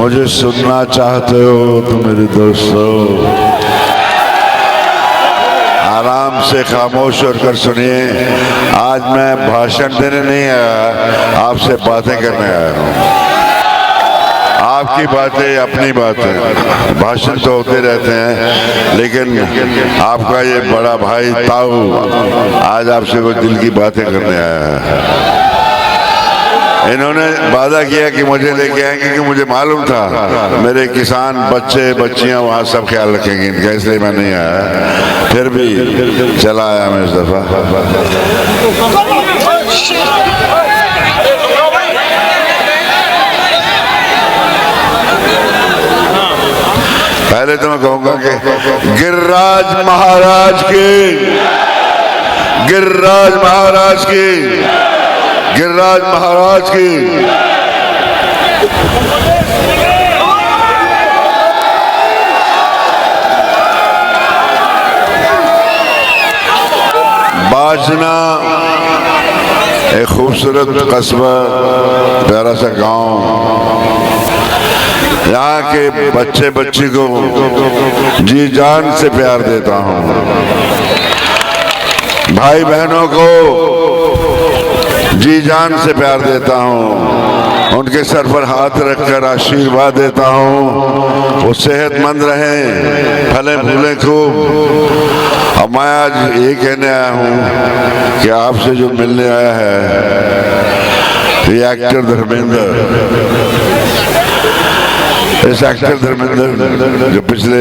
मुझे सुनना चाहते हो तो मेरे दोस्तों आराम से खामोश होकर सुनिए। आज मैं भाषण देने नहीं आया, आपसे बातें करने आया हूँ। आपकी बातें अपनी बातें, भाषण तो होते रहते हैं, लेकिन आपका ये बड़ा भाई ताऊ आज आपसे वो दिल की बातें करने आया है। इन्होंने वादा किया कि मुझे लेके आएंगे, क्योंकि मुझे मालूम था मेरे किसान बच्चे बच्चियां वहाँ सब ख्याल रखेंगे इनका, इसलिए मैं नहीं आया। फिर भी चला आया मैं इस दफा। पहले तो मैं कहूंगा कि गिरिराज महाराज की, गिरिराज महाराज की, गिरिराज महाराज की। बाजना एक खूबसूरत कस्बा, प्यारा सा गांव। यहाँ के बच्चे बच्ची को जी जान से प्यार देता हूँ। भाई बहनों को जी जान से प्यार देता हूँ। उनके सर पर हाथ रखकर आशीर्वाद देता हूँ, वो सेहतमंद रहें, फले फूले खूब। और मैं आज ये कहने आया हूँ कि आपसे जो मिलने आया है ये एक्टर धर्मेंद्र, इस एक्टर धर्मेंद्र जो पिछले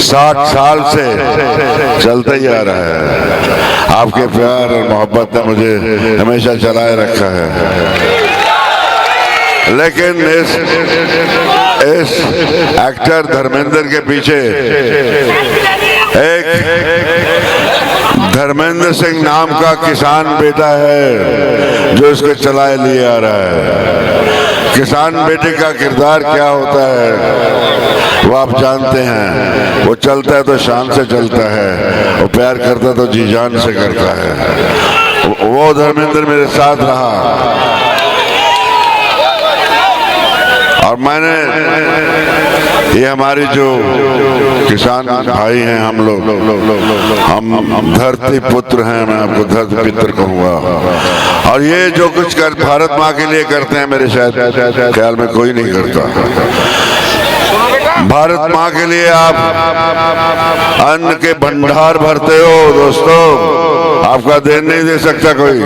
60 साल से चलता ही आ रहा है। आपके प्यार और मोहब्बत ने मुझे हमेशा चलाए रखा है। लेकिन इस एक्टर धर्मेंद्र के पीछे एक धर्मेंद्र सिंह नाम का किसान बेटा है जो इसको चलाए लिए आ रहा है। किसान बेटे का किरदार क्या होता है वो आप जानते हैं। वो चलता है तो शान से चलता है, वो प्यार करता है तो जी जान से करता है। वो धर्मेंद्र मेरे साथ रहा और मैंने ये हमारी जो किसान भाई हैं, हम लोग हम धरती पुत्र हैं, मैं आपको धरती पुत्र कहूँगा। और ये जो कुछ कर भारत माँ के लिए करते हैं मेरे शायद ख्याल में कोई नहीं करता। भारत माँ के लिए आप अन्न के भंडार भरते हो दोस्तों, आपका देन नहीं दे सकता कोई।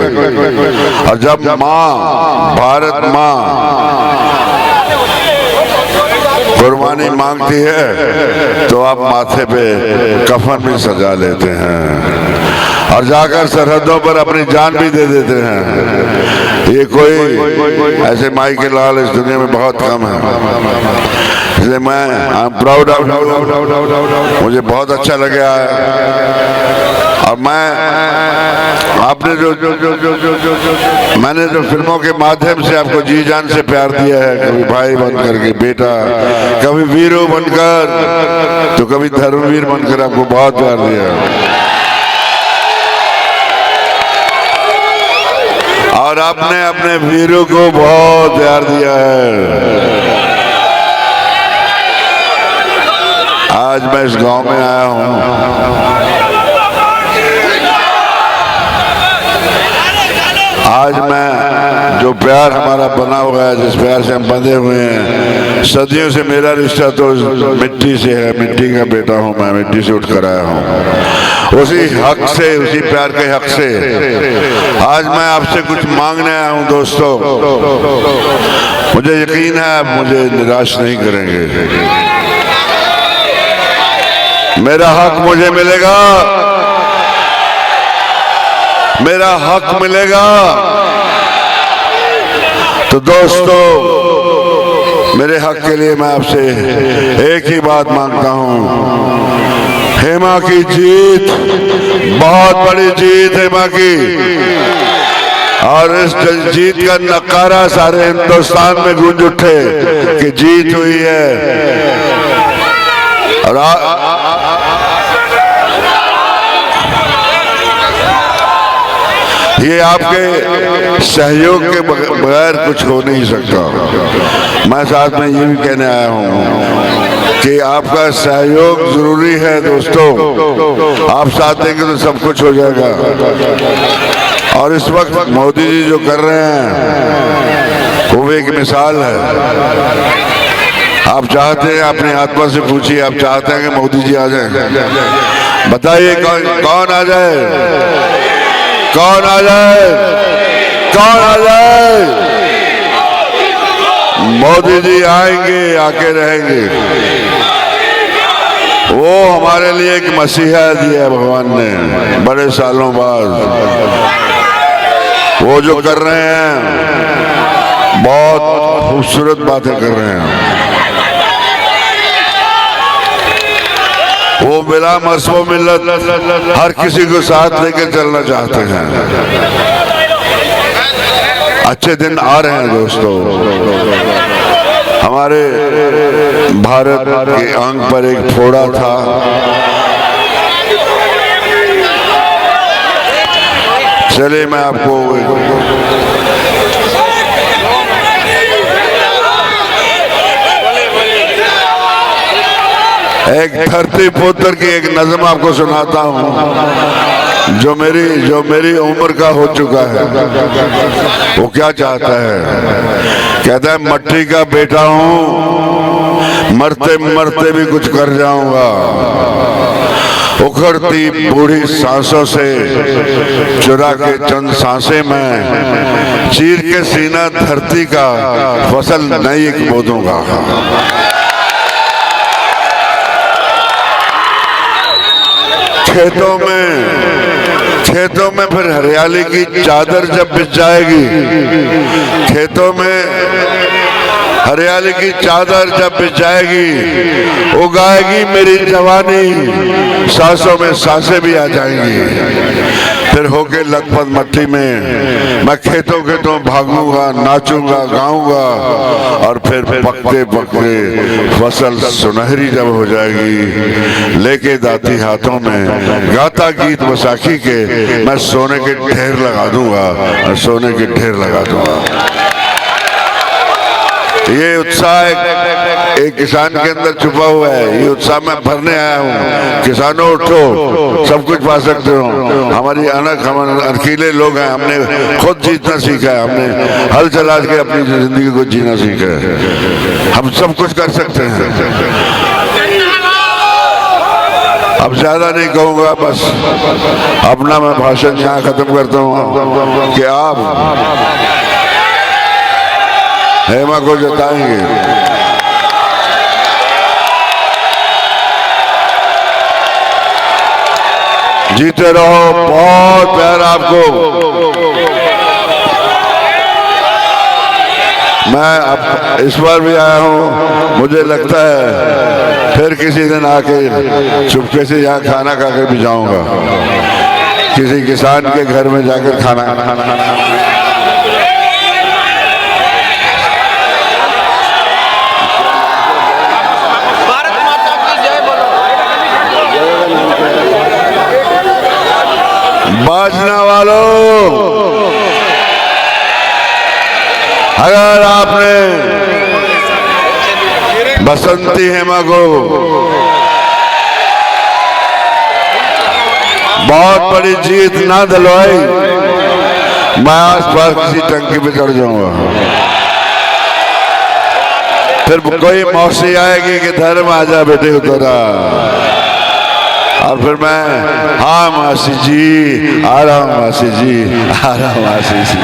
और जब माँ, भारत माँ कुर्बानी मांगती है तो आप माथे पे कफन भी सजा लेते हैं और जाकर सरहदों पर अपनी जान भी दे देते हैं। ये कोई ऐसे माई के लाल इस दुनिया में बहुत कम है। इसलिए मैं आई एम प्राउड ऑफ, मुझे बहुत अच्छा लगा। और मैं आपने मैंने जो फिल्मों के माध्यम से आपको जी जान से प्यार दिया है, कभी भाई बनकर के बेटा, कभी वीरो बनकर, तो कभी धर्मवीर बनकर आपको बहुत प्यार दिया। और आपने अपने वीरों को बहुत प्यार दिया है। आज मैं इस गांव में आया हूं, आज मैं जो प्यार हमारा बना हुआ है, जिस प्यार से हम बंधे हुए हैं, सदियों से मेरा रिश्ता तो मिट्टी से है। मिट्टी का बेटा हूँ मैं, मिट्टी से उठकर आया हूँ। उसी हक से, उसी प्यार के हक से आज मैं आपसे कुछ मांगने आया हूँ दोस्तों। मुझे यकीन है आप मुझे निराश नहीं करेंगे। मेरा हक मुझे मिलेगा, मेरा हक मिलेगा। तो दोस्तों, मेरे हक के लिए मैं आपसे एक ही बात मांगता हूं। हेमा की जीत, बहुत बड़ी जीत हेमा की, और इस जीत का नकारा सारे हिंदुस्तान में गूंज उठे कि जीत हुई है। और ये आपके सहयोग के बगैर कुछ हो नहीं सकता। मैं साथ में ये भी कहने आया हूँ कि आपका सहयोग जरूरी है दोस्तों। आप साथ देंगे तो सब कुछ हो जाएगा। और इस वक्त मोदी जी जो कर रहे हैं वो एक मिसाल है। आप चाहते हैं, अपनी आत्मा से पूछिए, आप चाहते हैं कि मोदी जी आ जाए? बताइए कौन आ जाए? कौन आ जाए? कौन आ जाए? मोदी जी आएंगे, आके रहेंगे। वो हमारे लिए एक मसीहा दिया है भगवान ने बड़े सालों बाद। वो जो कर रहे हैं बहुत खूबसूरत बातें कर रहे हैं। वो बिला मस्बो मिल्लत हर किसी को साथ लेकर चलना चाहते हैं। अच्छे दिन आ रहे हैं दोस्तों। हमारे भारत के अंग पर एक फोड़ा था। चलिए मैं आपको एक धरती पुत्र की एक नज़म आपको सुनाता हूँ जो मेरी उम्र का हो चुका है। वो क्या चाहता है? कहता है मट्टी का बेटा हूँ, मरते मरते भी कुछ कर जाऊंगा। उखड़ती बूढ़ी सांसों से चुरा के चंद सांसें में चीर के सीना धरती का फसल नई बो दूंगा। खेतों में फिर हरियाली की चादर जब बिछ जाएगी, खेतों में हरियाली की चादर जब बिछ जाएगी, उगाएगी मेरी जवानी, सांसों में सांसें भी आ जाएंगी। फिर होके लथपथ मट्टी में मैं खेतों भागूंगा, नाचूंगा, गाऊंगा। और फिर पकते पकते फसल सुनहरी जब हो जाएगी, लेके दाती हाथों में गाता गीत बैसाखी के मैं सोने के ढेर लगा दूंगा, सोने के ढेर लगा दूंगा। ये उत्साह एक किसान के अंदर छुपा हुआ है। ये उत्साह मैं भरने आया हूँ। किसानों उठो, सब कुछ पा सकते हो। हमारी हम अकेले लोग हैं। हमने खुद जीतना सीखा है, हमने हल चला के अपनी जिंदगी को जीना सीखा है। हम सब कुछ कर सकते हैं। अब ज्यादा नहीं कहूँगा, बस अपना मैं भाषण यहाँ खत्म करता हूँ कि आप हेमा को जताएंगे। जीते रहो, बहुत प्यार आपको। मैं अब इस बार भी आया हूँ, मुझे लगता है फिर किसी दिन आके चुपके से यहाँ खाना खा के भी जाऊंगा, किसी किसान के घर में जाकर खाना। बाजना वालों, अगर आपने बसंती हेमा को बहुत बड़ी जीत ना दिलवाई, मैं आसपास किसी टंकी पे चढ़ जाऊंगा। फिर कोई मौसी आएगी कि धर्म आजा बेटे उतरा, और फिर मैं हाँ मासी जी आ रहा हूँ, मासी जी आ रहा हूँ, मासी जी।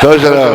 तो चलो।